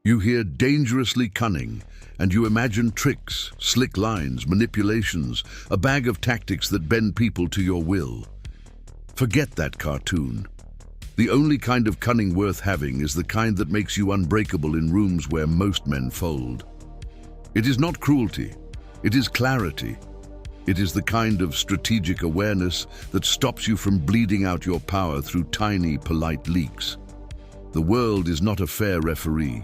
You hear dangerously cunning, and you imagine tricks, slick lines, manipulations, a bag of tactics that bend people to your will. Forget that cartoon. The only kind of cunning worth having is the kind that makes you unbreakable in rooms where most men fold. It is not cruelty, it is clarity. It is the kind of strategic awareness that stops you from bleeding out your power through tiny, polite leaks. The world is not a fair referee.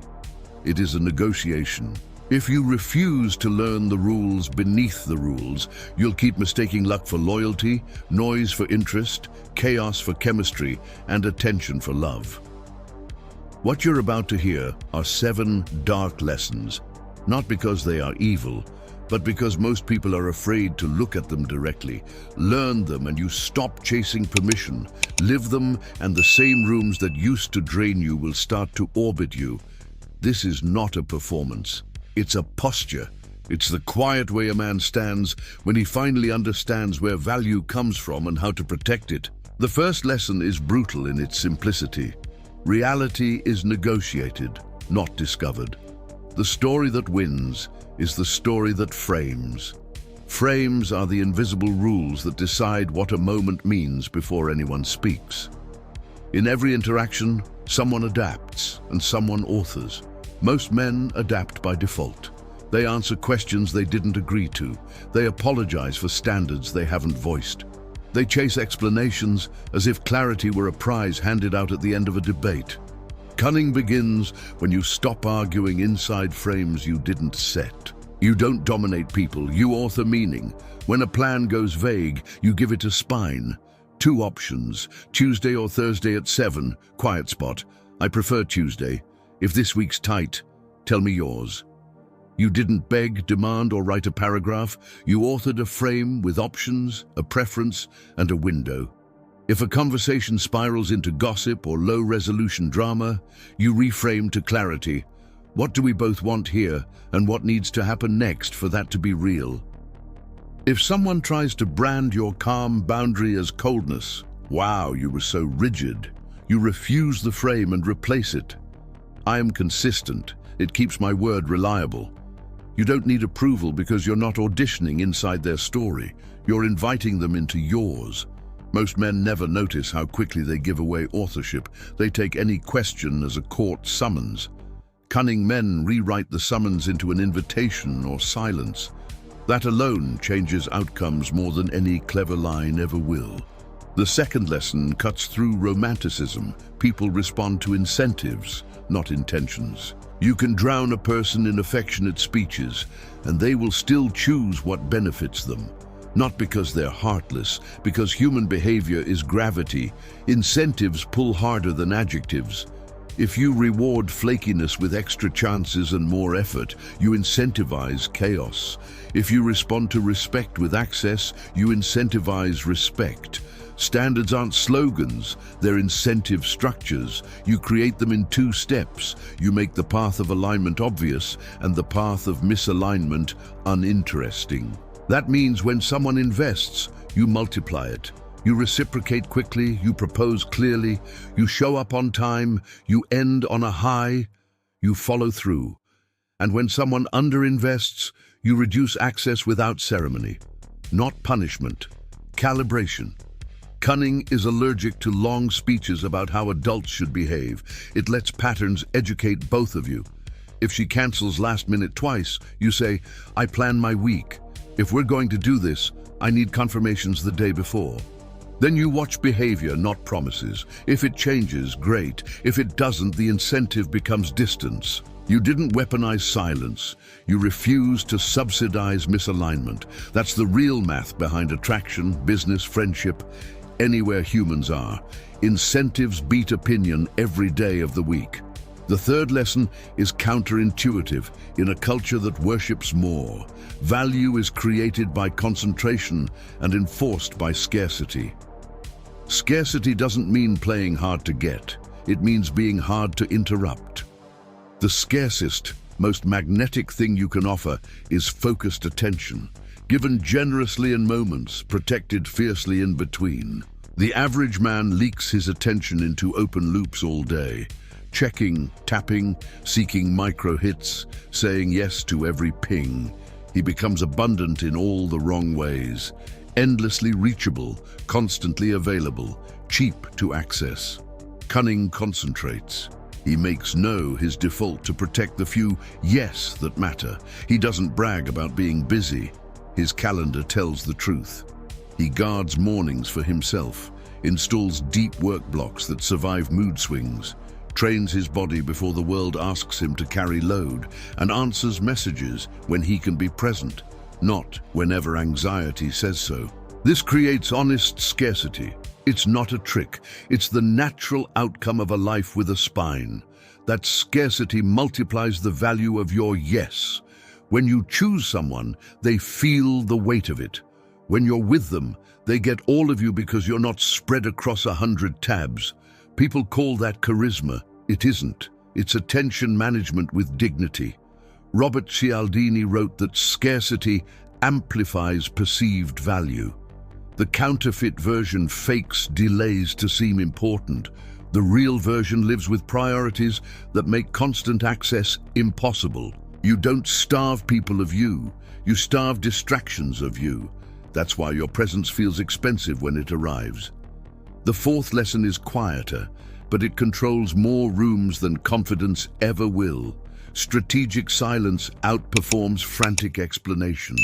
It is a negotiation. If you refuse to learn the rules beneath the rules, you'll keep mistaking luck for loyalty, noise for interest, chaos for chemistry, and attention for love. What you're about to hear are 7 dark lessons, not because they are evil, but because most people are afraid to look at them directly. Learn them and you stop chasing permission. Live them and the same rooms that used to drain you will start to orbit you. This is not a performance. It's a posture. It's the quiet way a man stands when he finally understands where value comes from and how to protect it. The first lesson is brutal in its simplicity. Reality is negotiated, not discovered. The story that wins is the story that frames. Frames are the invisible rules that decide what a moment means before anyone speaks. In every interaction, someone adapts and someone authors. Most men adapt by default. They answer questions they didn't agree to. They apologize for standards they haven't voiced. They chase explanations as if clarity were a prize handed out at the end of a debate. Cunning begins when you stop arguing inside frames you didn't set. You don't dominate people, you author meaning. When a plan goes vague, you give it a spine. 2 options, Tuesday or Thursday at 7, quiet spot. I prefer Tuesday. If this week's tight, tell me yours. You didn't beg, demand, or write a paragraph. You authored a frame with options, a preference, and a window. If a conversation spirals into gossip or low-resolution drama, you reframe to clarity. What do we both want here, and what needs to happen next for that to be real? If someone tries to brand your calm boundary as coldness, wow, you were so rigid. You refuse the frame and replace it. I am consistent. It keeps my word reliable. You don't need approval because you're not auditioning inside their story. You're inviting them into yours. Most men never notice how quickly they give away authorship. They take any question as a court summons. Cunning men rewrite the summons into an invitation or silence. That alone changes outcomes more than any clever line ever will. The second lesson cuts through romanticism. People respond to incentives, not intentions. You can drown a person in affectionate speeches, and they will still choose what benefits them. Not because they're heartless, because human behavior is gravity. Incentives pull harder than adjectives. If you reward flakiness with extra chances and more effort, you incentivize chaos. If you respond to respect with access, you incentivize respect. Standards aren't slogans, they're incentive structures. You create them in 2 steps. You make the path of alignment obvious and the path of misalignment uninteresting. That means when someone invests, you multiply it. You reciprocate quickly, you propose clearly, you show up on time, you end on a high, you follow through. And when someone underinvests, you reduce access without ceremony. Not punishment, calibration. Cunning is allergic to long speeches about how adults should behave. It lets patterns educate both of you. If she cancels last minute twice, you say, I plan my week. If we're going to do this, I need confirmations the day before. Then you watch behavior, not promises. If it changes, great. If it doesn't, the incentive becomes distance. You didn't weaponize silence. You refused to subsidize misalignment. That's the real math behind attraction, business, friendship, anywhere humans are. Incentives beat opinion every day of the week. The third lesson is counterintuitive in a culture that worships more. Value is created by concentration and enforced by scarcity. Scarcity doesn't mean playing hard to get. It means being hard to interrupt. The scarcest, most magnetic thing you can offer is focused attention, given generously in moments, protected fiercely in between. The average man leaks his attention into open loops all day. checking, tapping, seeking micro hits, saying yes to every ping. He becomes abundant in all the wrong ways, endlessly reachable, constantly available, cheap to access. Cunning concentrates. He makes no his default to protect the few yes that matter. He doesn't brag about being busy. His calendar tells the truth. He guards mornings for himself, installs deep work blocks that survive mood swings, trains his body before the world asks him to carry load, and answers messages when he can be present, not whenever anxiety says so. This creates honest scarcity. It's not a trick. It's the natural outcome of a life with a spine. That scarcity multiplies the value of your yes. When you choose someone, they feel the weight of it. When you're with them, they get all of you because you're not spread across 100 tabs. People call that charisma. It isn't. It's attention management with dignity. Robert Cialdini wrote that scarcity amplifies perceived value. The counterfeit version fakes delays to seem important. The real version lives with priorities that make constant access impossible. You don't starve people of you. You starve distractions of you. That's why your presence feels expensive when it arrives. The fourth lesson is quieter, but it controls more rooms than confidence ever will. Strategic silence outperforms frantic explanation.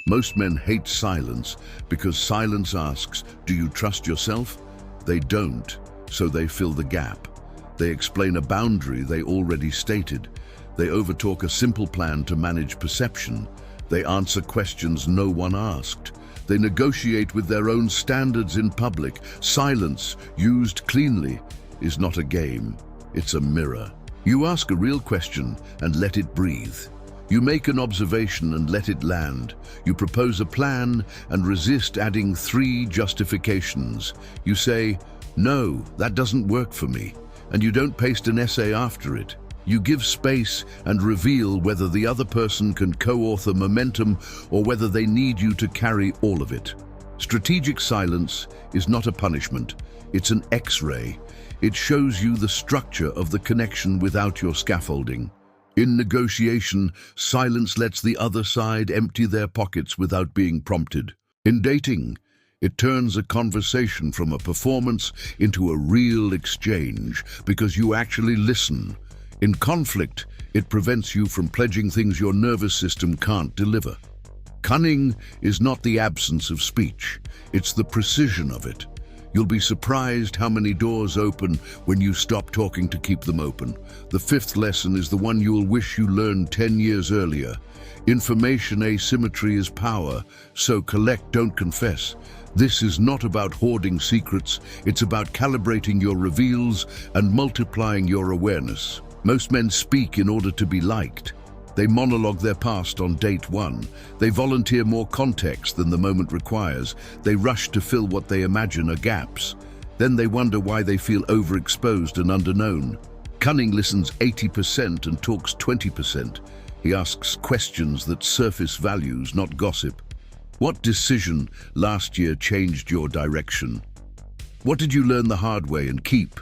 Most men hate silence because silence asks, do you trust yourself? They don't, so they fill the gap. They explain a boundary they already stated. They overtalk a simple plan to manage perception. They answer questions no one asked. They negotiate with their own standards in public. Silence, used cleanly, is not a game. It's a mirror. You ask a real question and let it breathe. You make an observation and let it land. You propose a plan and resist adding 3 justifications. You say, no, that doesn't work for me. And you don't paste an essay after it. You give space and reveal whether the other person can co-author momentum or whether they need you to carry all of it. Strategic silence is not a punishment. It's an X-ray. It shows you the structure of the connection without your scaffolding. In negotiation, silence lets the other side empty their pockets without being prompted. In dating, it turns a conversation from a performance into a real exchange because you actually listen. In conflict, it prevents you from pledging things your nervous system can't deliver. Cunning is not the absence of speech, it's the precision of it. You'll be surprised how many doors open when you stop talking to keep them open. The 5th lesson is the one you'll wish you learned 10 years earlier. Information asymmetry is power, so collect, don't confess. This is not about hoarding secrets, it's about calibrating your reveals and multiplying your awareness. Most men speak in order to be liked. They monologue their past on date 1. They volunteer more context than the moment requires. They rush to fill what they imagine are gaps. Then they wonder why they feel overexposed and underknown. Cunning listens 80% and talks 20%. He asks questions that surface values, not gossip. What decision last year changed your direction? What did you learn the hard way and keep?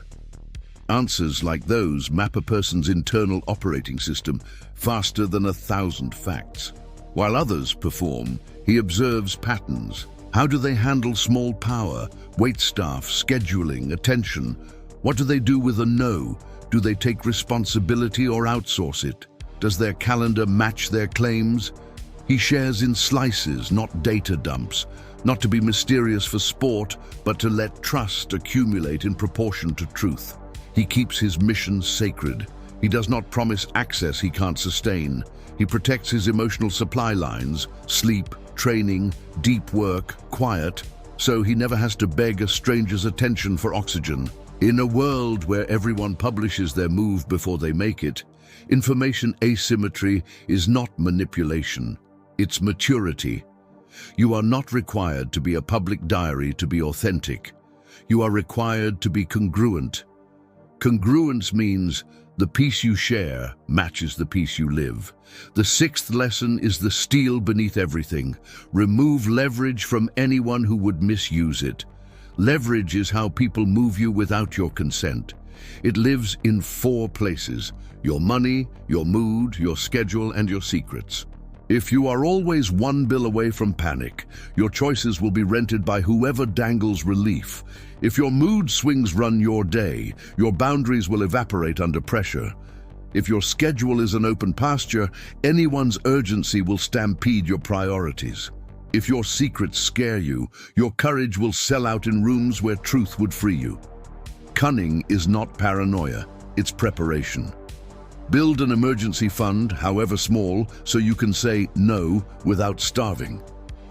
Answers like those map a person's internal operating system faster than 1,000 facts. While others perform, he observes patterns. How do they handle small power, waitstaff, scheduling, attention? What do they do with a no? Do they take responsibility or outsource it? Does their calendar match their claims? He shares in slices, not data dumps. Not to be mysterious for sport, but to let trust accumulate in proportion to truth. He keeps his mission sacred. He does not promise access he can't sustain. He protects his emotional supply lines, sleep, training, deep work, quiet, so he never has to beg a stranger's attention for oxygen. In a world where everyone publishes their move before they make it, information asymmetry is not manipulation, it's maturity. You are not required to be a public diary to be authentic. You are required to be congruent. Congruence means the peace you share matches the peace you live. The 6th lesson is the steel beneath everything. Remove leverage from anyone who would misuse it. Leverage is how people move you without your consent. It lives in 4 places: your money, your mood, your schedule, and your secrets. If you are always one bill away from panic, your choices will be rented by whoever dangles relief. If your mood swings run your day, your boundaries will evaporate under pressure. If your schedule is an open pasture, anyone's urgency will stampede your priorities. If your secrets scare you, your courage will sell out in rooms where truth would free you. Cunning is not paranoia, it's preparation. Build an emergency fund, however small, so you can say no without starving.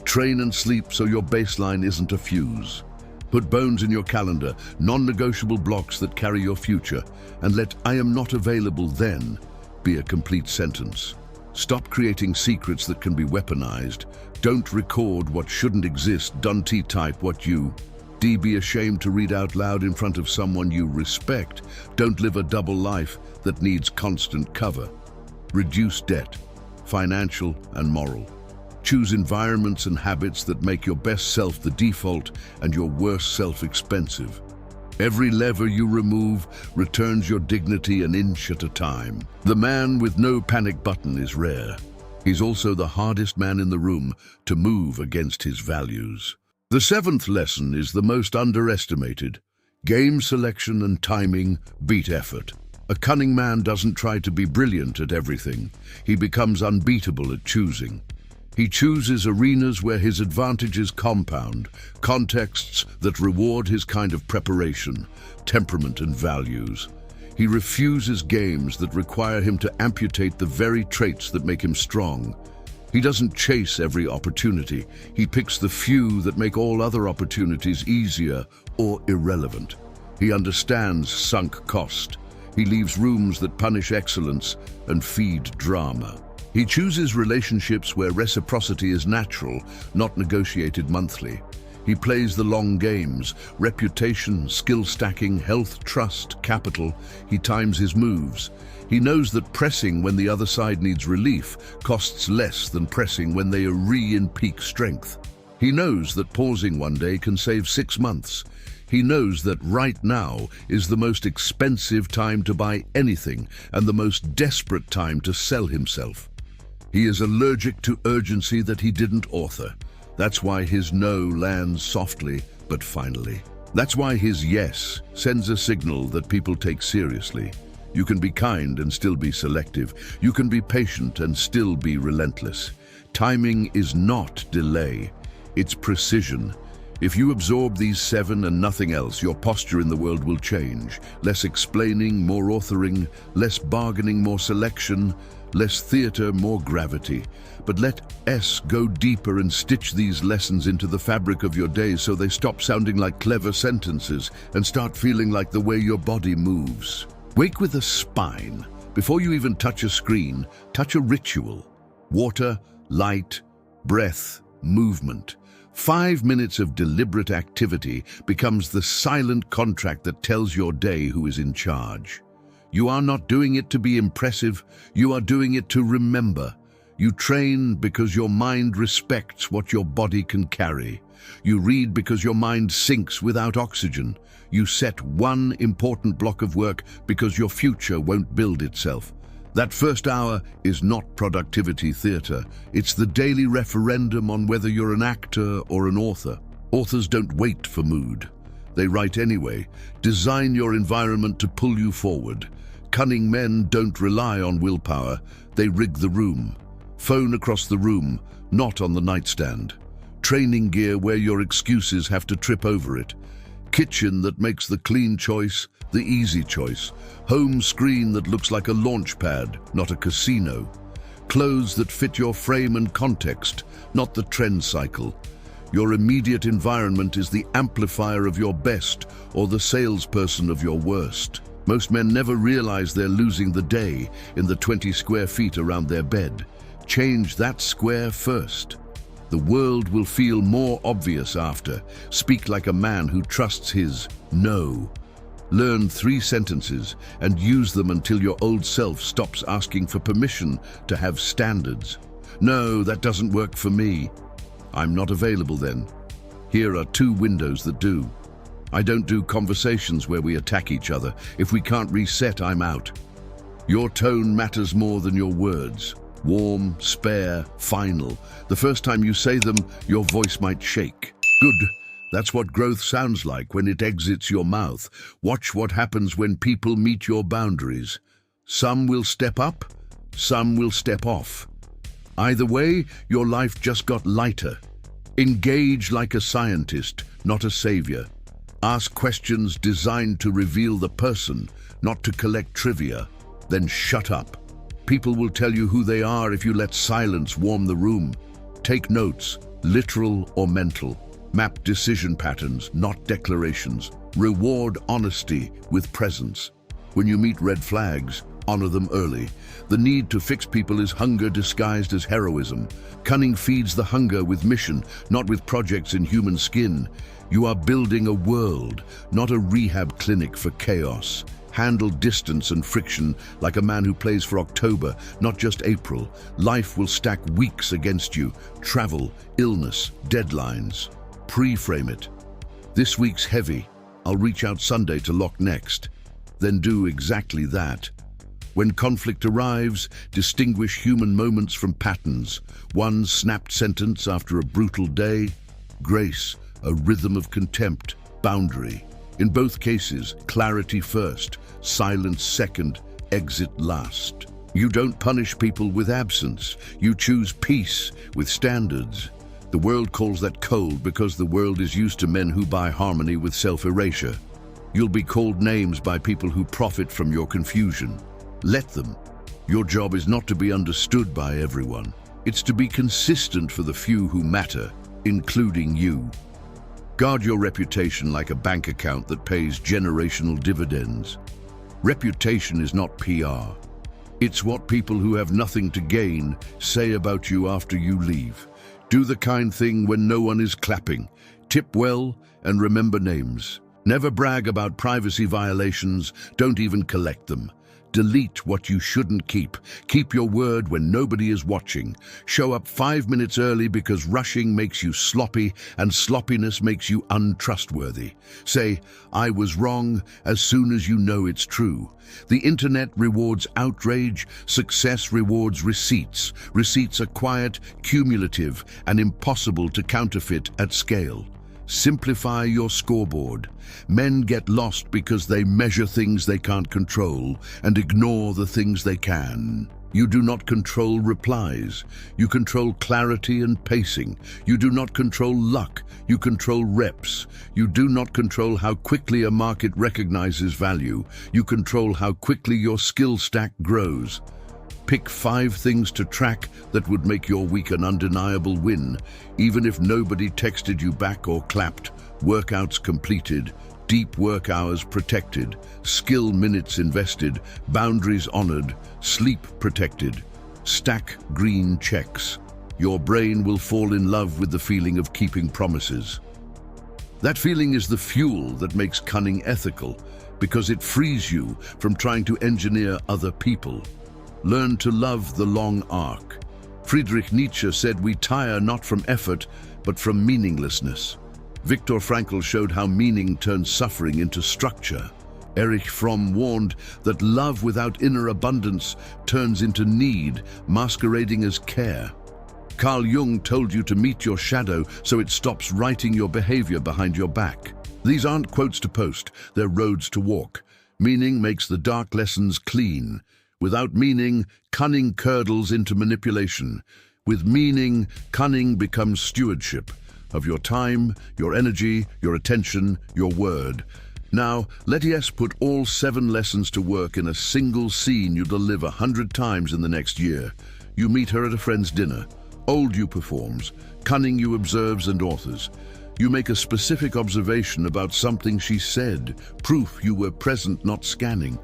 Train and sleep so your baseline isn't a fuse. Put bones in your calendar, non-negotiable blocks that carry your future, and let "I am not available then" be a complete sentence. Stop creating secrets that can be weaponized. Don't record what shouldn't exist. Don't type what you be ashamed to read out loud in front of someone you respect. Don't live a double life that needs constant cover. Reduce debt, financial and moral. Choose environments and habits that make your best self the default and your worst self expensive. Every lever you remove returns your dignity an inch at a time. The man with no panic button is rare. He's also the hardest man in the room to move against his values. The 7th lesson is the most underestimated. Game selection and timing beat effort. A cunning man doesn't try to be brilliant at everything. He becomes unbeatable at choosing. He chooses arenas where his advantages compound, contexts that reward his kind of preparation, temperament and values. He refuses games that require him to amputate the very traits that make him strong. He doesn't chase every opportunity. He picks the few that make all other opportunities easier or irrelevant. He understands sunk cost. He leaves rooms that punish excellence and feed drama. He chooses relationships where reciprocity is natural, not negotiated monthly. He plays the long games: reputation, skill stacking, health, trust, capital. He times his moves. He knows that pressing when the other side needs relief costs less than pressing when they are in peak strength. He knows that pausing one day can save 6 months. He knows that right now is the most expensive time to buy anything and the most desperate time to sell himself. He is allergic to urgency that he didn't author. That's why his no lands softly but finally. That's why his yes sends a signal that people take seriously. You can be kind and still be selective. You can be patient and still be relentless. Timing is not delay, it's precision. If you absorb these 7 and nothing else, your posture in the world will change. Less explaining, more authoring, less bargaining, more selection, less theater, more gravity. But let S go deeper and stitch these lessons into the fabric of your day so they stop sounding like clever sentences and start feeling like the way your body moves. Wake with a spine. Before you even touch a screen, touch a ritual. Water, light, breath, movement. 5 minutes of deliberate activity becomes the silent contract that tells your day who is in charge. You are not doing it to be impressive, you are doing it to remember. You train because your mind respects what your body can carry. You read because your mind sinks without oxygen. You set one important block of work because your future won't build itself. That first hour is not productivity theater. It's the daily referendum on whether you're an actor or an author. Authors don't wait for mood. They write anyway. Design your environment to pull you forward. Cunning men don't rely on willpower. They rig the room. Phone across the room, not on the nightstand. Training gear where your excuses have to trip over it. Kitchen that makes the clean choice the easy choice. Home screen that looks like a launch pad, not a casino. Clothes that fit your frame and context, not the trend cycle. Your immediate environment is the amplifier of your best or the salesperson of your worst. Most men never realize they're losing the day in the 20 square feet around their bed. Change that square first. The world will feel more obvious after. Speak like a man who trusts his no. Learn 3 sentences and use them until your old self stops asking for permission to have standards. No, that doesn't work for me. I'm not available then. Here are 2 windows that do. I don't do conversations where we attack each other. If we can't reset, I'm out. Your tone matters more than your words. Warm, spare, final. The first time you say them, your voice might shake. Good. That's what growth sounds like when it exits your mouth. Watch what happens when people meet your boundaries. Some will step up, some will step off. Either way, your life just got lighter. Engage like a scientist, not a savior. Ask questions designed to reveal the person, not to collect trivia. Then shut up. People will tell you who they are if you let silence warm the room. Take notes, literal or mental. Map decision patterns, not declarations. Reward honesty with presence. When you meet red flags, honor them early. The need to fix people is hunger disguised as heroism. Cunning feeds the hunger with mission, not with projects in human skin. You are building a world, not a rehab clinic for chaos. Handle distance and friction like a man who plays for October, not just April. Life will stack weeks against you. Travel, illness, deadlines. Pre-frame it. This week's heavy. I'll reach out Sunday to lock next. Then do exactly that. When conflict arrives, distinguish human moments from patterns. One snapped sentence after a brutal day. Grace, a rhythm of contempt. Boundary. In both cases, clarity first, silence second, exit last. You don't punish people with absence. You choose peace with standards. The world calls that cold because the world is used to men who buy harmony with self-erasure. You'll be called names by people who profit from your confusion. Let them. Your job is not to be understood by everyone. It's to be consistent for the few who matter, including you. Guard your reputation like a bank account that pays generational dividends. Reputation is not PR. It's what people who have nothing to gain say about you after you leave. Do the kind thing when no one is clapping. Tip well and remember names. Never brag about privacy violations. Don't even collect them. Delete what you shouldn't keep. Keep your word when nobody is watching. Show up 5 minutes early because rushing makes you sloppy and sloppiness makes you untrustworthy. Say, I was wrong, as soon as you know it's true. The internet rewards outrage. Success rewards receipts. Receipts are quiet, cumulative, and impossible to counterfeit at scale. Simplify your scoreboard. Men get lost because they measure things they can't control and ignore the things they can. You do not control replies. You control clarity and pacing. You do not control luck. You control reps. You do not control how quickly a market recognizes value. You control how quickly your skill stack grows. Pick 5 things to track that would make your week an undeniable win, even if nobody texted you back or clapped. Workouts completed, deep work hours protected, skill minutes invested, boundaries honored, sleep protected. Stack green checks. Your brain will fall in love with the feeling of keeping promises. That feeling is the fuel that makes Cunning ethical, because it frees you from trying to engineer other people. Learn to love the long arc. Friedrich Nietzsche said we tire not from effort, but from meaninglessness. Viktor Frankl showed how meaning turns suffering into structure. Erich Fromm warned that love without inner abundance turns into need, masquerading as care. Carl Jung told you to meet your shadow so it stops writing your behavior behind your back. These aren't quotes to post, they're roads to walk. Meaning makes the dark lessons clean. Without meaning, cunning curdles into manipulation. With meaning, cunning becomes stewardship of your time, your energy, your attention, your word. Now, let Yes put all 7 lessons to work in a single scene you deliver 100 times in the next year. You meet her at a friend's dinner. Old you performs. Cunning you observes and authors. You make a specific observation about something she said. Proof you were present, not scanning.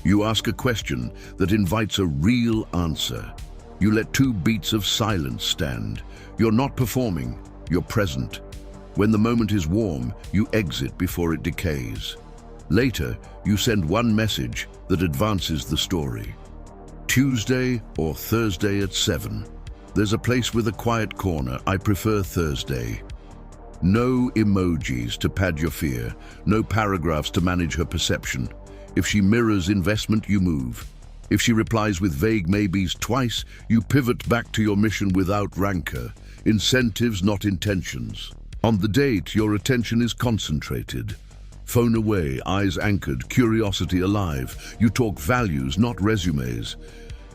You ask a question that invites a real answer. You let 2 beats of silence stand. You're not performing, you're present. When the moment is warm, you exit before it decays. Later, you send one message that advances the story. Tuesday or Thursday at 7. There's a place with a quiet corner. I prefer Thursday. No emojis to pad your fear, no paragraphs to manage her perception. If she mirrors investment, you move. If she replies with vague maybes twice, you pivot back to your mission without rancor. Incentives, not intentions. On the date, your attention is concentrated. Phone away, eyes anchored, curiosity alive. You talk values, not resumes.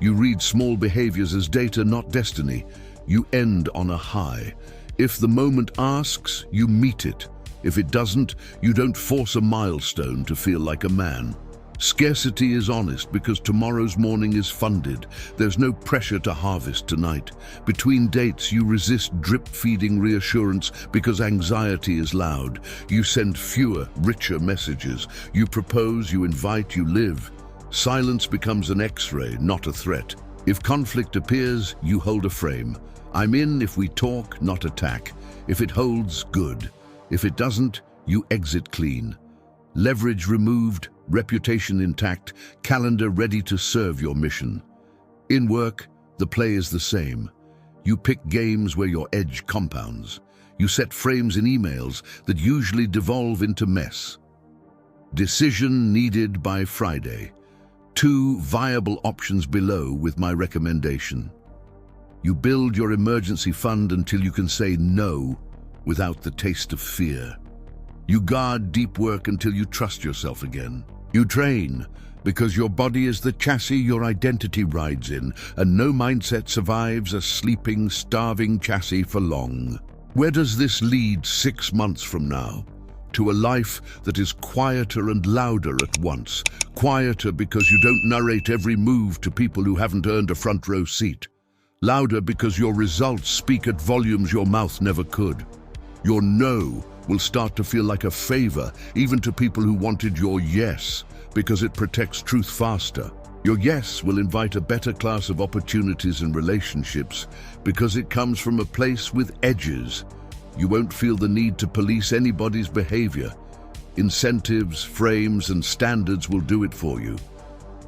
You read small behaviors as data, not destiny. You end on a high. If the moment asks, you meet it. If it doesn't, you don't force a milestone to feel like a man. Scarcity is honest because tomorrow's morning is funded. There's no pressure to harvest tonight. Between dates, you resist drip-feeding reassurance because anxiety is loud. You send fewer, richer messages. You propose, you invite, you live. Silence becomes an X-ray, not a threat. If conflict appears, you hold a frame. I'm in if we talk, not attack. If it holds, good. If it doesn't, you exit clean. Leverage removed, reputation intact, calendar ready to serve your mission. In work, the play is the same. You pick games where your edge compounds. You set frames in emails that usually devolve into mess. Decision needed by Friday. 2 viable options below with my recommendation. You build your emergency fund until you can say no without the taste of fear. You guard deep work until you trust yourself again. You train because your body is the chassis your identity rides in, and no mindset survives a sleeping, starving chassis for long. Where does this lead 6 months from now? To a life that is quieter and louder at once. Quieter because you don't narrate every move to people who haven't earned a front row seat. Louder because your results speak at volumes your mouth never could. Your no will start to feel like a favor, even to people who wanted your yes, because it protects truth faster. Your yes will invite a better class of opportunities and relationships, because it comes from a place with edges. You won't feel the need to police anybody's behavior. Incentives, frames, and standards will do it for you.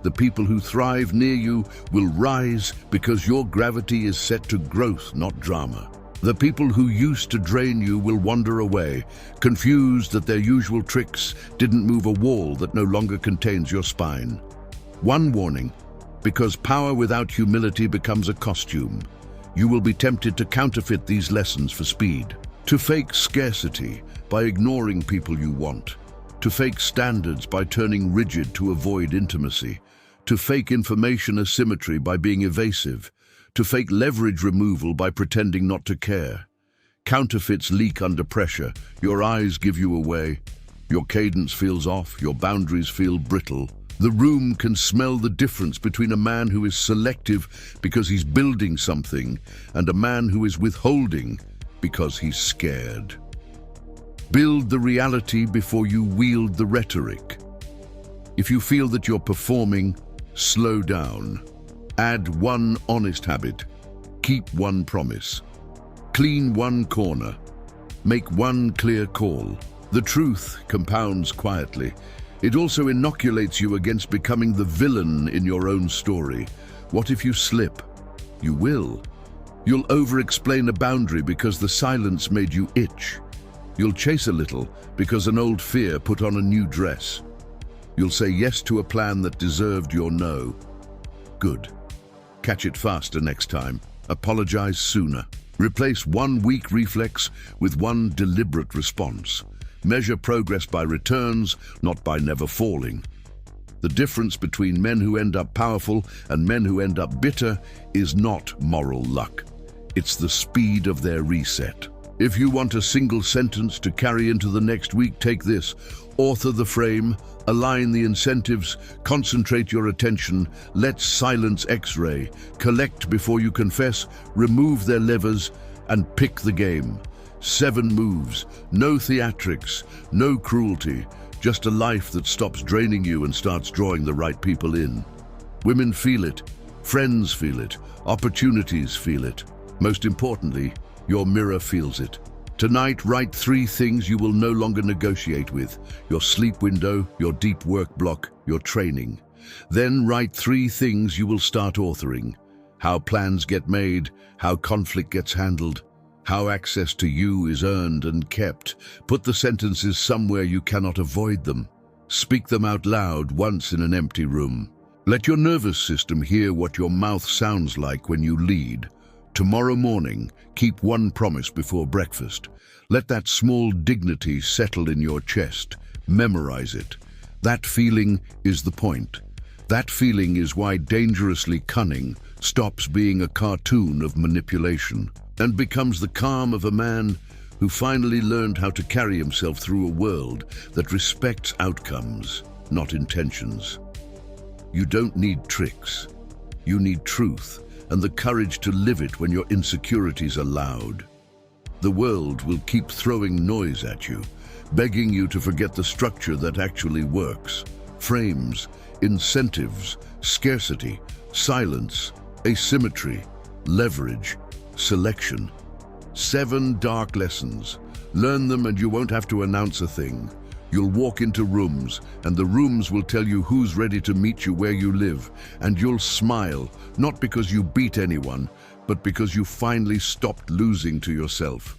The people who thrive near you will rise because your gravity is set to growth, not drama. The people who used to drain you will wander away, confused that their usual tricks didn't move a wall that no longer contains your spine. One warning, because power without humility becomes a costume. You will be tempted to counterfeit these lessons for speed. To fake scarcity by ignoring people you want. To fake standards by turning rigid to avoid intimacy. To fake information asymmetry by being evasive. To fake leverage removal by pretending not to care. Counterfeits leak under pressure. Your eyes give you away. Your cadence feels off. Your boundaries feel brittle. The room can smell the difference between a man who is selective because he's building something and a man who is withholding because he's scared. Build the reality before you wield the rhetoric. If you feel that you're performing, slow down. Add one honest habit. Keep one promise. Clean one corner. Make one clear call. The truth compounds quietly. It also inoculates you against becoming the villain in your own story. What if you slip? You will. You'll over-explain a boundary because the silence made you itch. You'll chase a little because an old fear put on a new dress. You'll say yes to a plan that deserved your no. Good. Catch it faster next time. Apologize sooner. Replace one weak reflex with one deliberate response. Measure progress by returns, not by never falling. The difference between men who end up powerful and men who end up bitter is not moral luck. It's the speed of their reset. If you want a single sentence to carry into the next week, take this. Author the frame, align the incentives, concentrate your attention, let silence X-ray, collect before you confess, remove their levers, and pick the game. 7 moves, no theatrics, no cruelty, just a life that stops draining you and starts drawing the right people in. Women feel it, friends feel it, opportunities feel it. Most importantly, your mirror feels it. Tonight, write 3 things you will no longer negotiate with: your sleep window, your deep work block, your training. Then write 3 things you will start authoring: how plans get made, how conflict gets handled, How access to you is earned and kept. Put the sentences somewhere you cannot avoid them. Speak them out loud once in an empty room. Let your nervous system hear what your mouth sounds like when you lead. Tomorrow morning, keep one promise before breakfast. Let that small dignity settle in your chest. Memorize it. That feeling is the point. That feeling is why Dangerously Cunning stops being a cartoon of manipulation and becomes the calm of a man who finally learned how to carry himself through a world that respects outcomes, not intentions. You don't need tricks. You need truth and the courage to live it when your insecurities are loud. The world will keep throwing noise at you, begging you to forget the structure that actually works. Frames, incentives, scarcity, silence, asymmetry, leverage, selection. 7 dark lessons. Learn them and you won't have to announce a thing. You'll walk into rooms and the rooms will tell you who's ready to meet you where you live, and you'll smile, not because you beat anyone, but because you finally stopped losing to yourself.